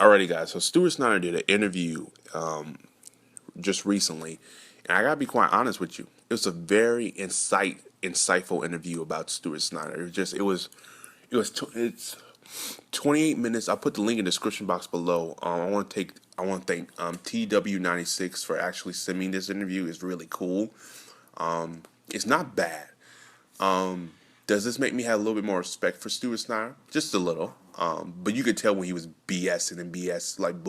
Alrighty, guys. So Stuart Snyder did an interview just recently, and I gotta be quite honest with you. It was a very insightful interview about Stuart Snyder. It's 28 minutes. I'll put the link in the description box below. I want to thank TW96 for actually sending me this interview. It's really cool. It's not bad. Does this make me have a little bit more respect for Stuart Snyder? Just a little. But you could tell when he was BSing and BS like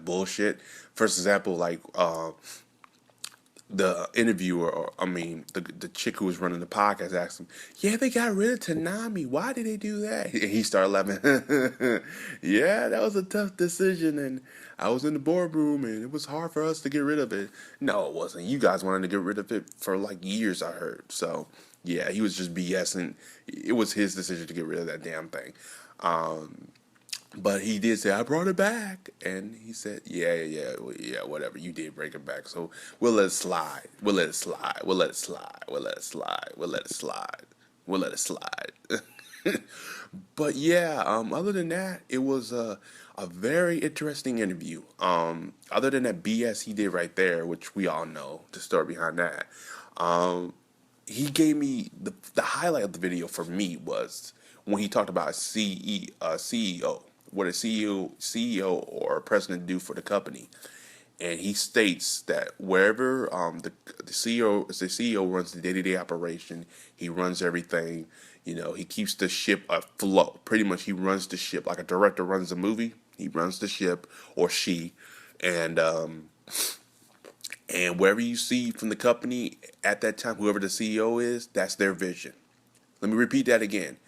bullshit. For example, the interviewer, or I mean, the chick who was running the podcast asked him, "Yeah, they got rid of Tanami. Why did they do that?" And he started laughing. Yeah, that was a tough decision, and I was in the boardroom, and it was hard for us to get rid of it. No, it wasn't. You guys wanted to get rid of it for like years, I heard. So yeah, he was just BSing. It was his decision to get rid of that damn thing. But he did say, "I brought it back," and he said, "Yeah, whatever. You did bring it back, so we'll let it slide. We'll let it slide. We'll let it slide. We'll let it slide. We'll let it slide. We'll let it slide." But yeah, other than that, it was a very interesting interview. Other than that BS he did right there, which we all know the story behind that. Um, he gave me the highlight of the video for me was when he talked about CEO, what a CEO or a president do for the company, and he states that wherever the CEO runs the day-to-day operation, he runs everything. He keeps the ship afloat. Pretty much, he runs the ship like a director runs a movie. He runs the ship, or she, and wherever you see from the company at that time, whoever the CEO is, that's their vision. Let me repeat that again.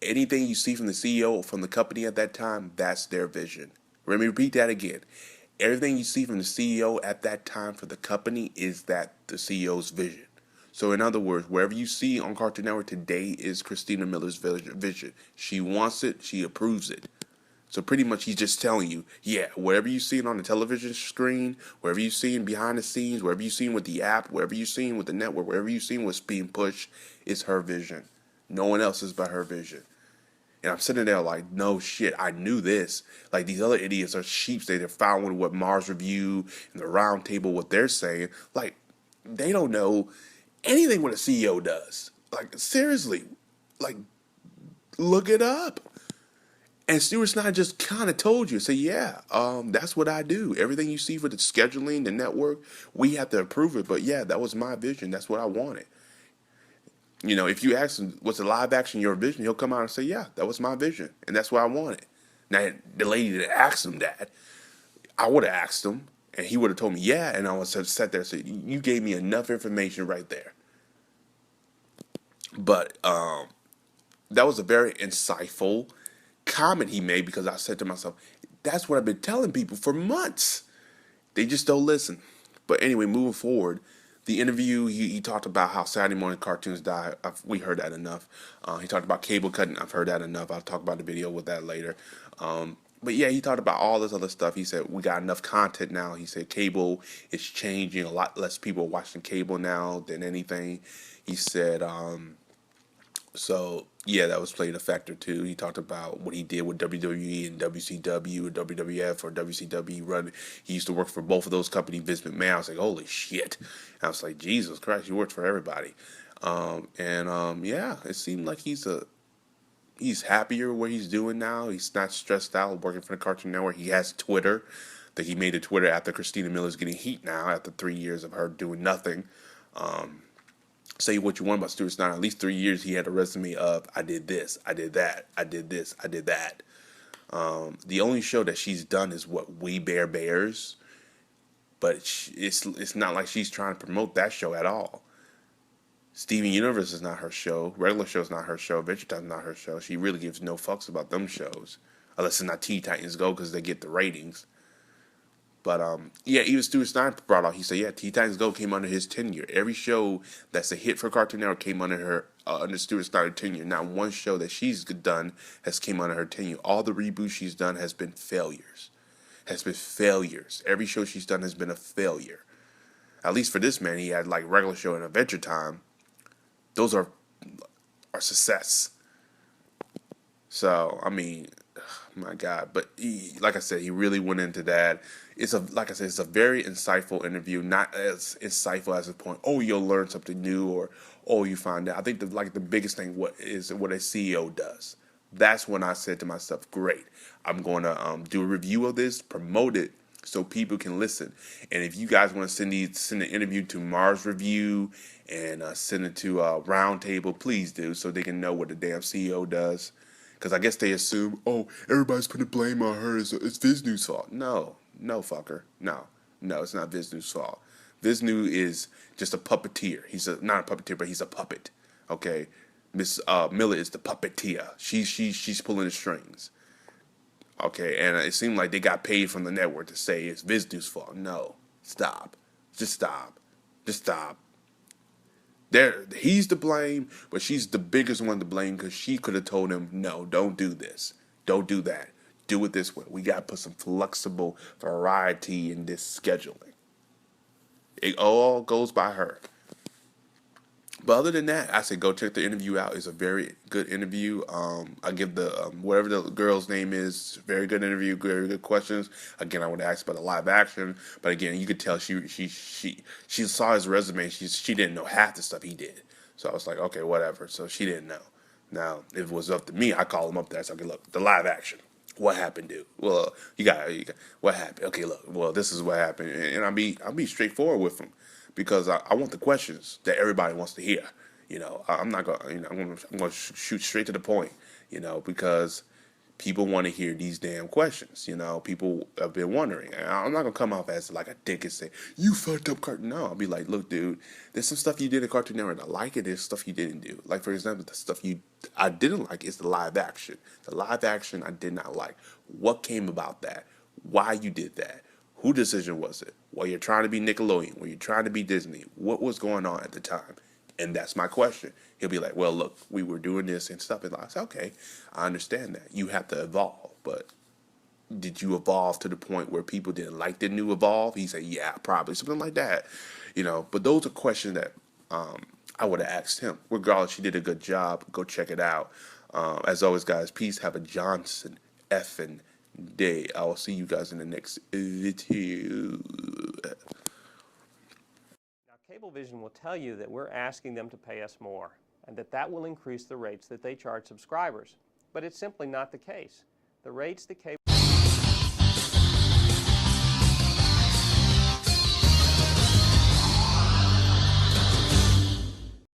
Anything you see from the CEO from the company at that time, that's their vision. Let me repeat that again. Everything you see from the CEO at that time for the company is that the CEO's vision. So in other words, wherever you see on Cartoon Network today is Christina Miller's vision. She wants it, she approves it. So pretty much he's just telling you, yeah, wherever you see it on the television screen, wherever you see it behind the scenes, wherever you see it with the app, wherever you see it with the network, wherever you see what's being pushed, is her vision. No one else is but her vision. And I'm sitting there like, no shit, I knew this. Like these other idiots are sheeps. They're following what Mars Review and the Round Table, what they're saying. Like, they don't know anything what a CEO does. Like, seriously. Like, look it up. And Stuart Snyder just kind of told you, say, yeah, that's what I do. Everything you see for the scheduling, the network, we have to approve it. But yeah, that was my vision. That's what I wanted. If you ask him, what's a live action your vision, he'll come out and say, yeah, that was my vision. And that's what I wanted. Now, the lady that asked him that, I would have asked him, and he would have told me, yeah. And I would have sat there and said, you gave me enough information right there. But that was a very insightful comment he made, because I said to myself, that's what I've been telling people for months. They just don't listen. But anyway, moving forward, the interview, he talked about how Saturday morning cartoons die. We heard that enough. He talked about cable cutting. I've heard that enough. I'll talk about the video with that later. But yeah, he talked about all this other stuff. He said, we got enough content now. He said cable is changing. A lot less people are watching cable now than anything. He said, so yeah, that was playing a factor too. He talked about what he did with WWE and WCW or WWF or WCW run. He used to work for both of those companies. Vince McMahon. I was like, holy shit! And I was like, Jesus Christ, you worked for everybody. Yeah, it seemed like he's happier what he's doing now. He's not stressed out working for the Cartoon Network. He has Twitter. That he made a Twitter after Christina Miller's getting heat now after 3 years of her doing nothing. Say what you want about Stuart Snyder. At least 3 years he had a resume of, I did this, I did that, I did this, I did that. The only show that she's done is what, We Bear Bears, but it's not like she's trying to promote that show at all. Steven Universe is not her show. Regular Show is not her show. Adventure Time is not her show. She really gives no fucks about them shows, unless it's not Teen Titans Go because they get the ratings. But yeah, even Stuart Snyder brought out. He said, yeah, Teen Titans Go came under his tenure. Every show that's a hit for Cartoon Network came under Stuart Snyder tenure. Not one show that she's done has came under her tenure. All the reboots she's done has been failures. Every show she's done has been a failure. At least for this man, he had like Regular Show and Adventure Time. Those are success. So I mean, my God. But like I said, he really went into that. Like I said, it's a very insightful interview. Not as insightful as a point. Oh, you'll learn something new, or oh, you find out. I think the biggest thing what a CEO does. That's when I said to myself, great, I'm going to do a review of this, promote it, so people can listen. And if you guys want to send an interview to Mars Review and send it to Roundtable, please do, so they can know what the damn CEO does. Because I guess they assume, oh, everybody's putting blame on her. It's Vishnu's fault. No, no, fucker. No, no, it's not Vishnu's fault. Vishnu is just a puppeteer. Not a puppeteer, but he's a puppet. Okay, Miss Miller is the puppeteer. She's pulling the strings. Okay, and it seemed like they got paid from the network to say it's Vishnu's fault. No, stop, just stop, just stop. He's to blame, but she's the biggest one to blame because she could have told him, no, don't do this, don't do that, do it this way. We got to put some flexible variety in this scheduling. It all goes by her. But other than that, I say go check the interview out. It's a very good interview. I give the whatever the girl's name is, very good interview, very good questions. Again, I would ask about the live action, but again, you could tell she saw his resume. She didn't know half the stuff he did. So I was like, okay, whatever. So she didn't know. Now, if it was up to me, I call him up there. So okay, look, the live action. What happened, dude? Well, you got what happened? Okay, look. Well, this is what happened, and I'll be straightforward with him because I want the questions that everybody wants to hear. I'm not gonna, I'm gonna shoot straight to the point. Because people want to hear these damn questions. People have been wondering. And I'm not gonna come off as like a dick and say you fucked up cartoon. No, I'll be like, look, dude, there's some stuff you did in Cartoon Network I like it. There's stuff you didn't do. Like for example, the stuff I didn't like is the live action. The live action I did not like. What came about that? Why you did that? Who decision was it? Were you trying to be Nickelodeon? Were you trying to be Disney? What was going on at the time? And that's my question. He'll be like, well, look, we were doing this and stuff. And I say, okay, I understand that. You have to evolve. But did you evolve to the point where people didn't like the new evolve? He said, yeah, probably. Something like that. But those are questions that I would have asked him. Regardless, she did a good job. Go check it out. As always, guys, peace. Have a Johnson effing day. I will see you guys in the next video. Now, Cablevision will tell you that we're asking them to pay us more and that will increase the rates that they charge subscribers. But it's simply not the case. The rates that cable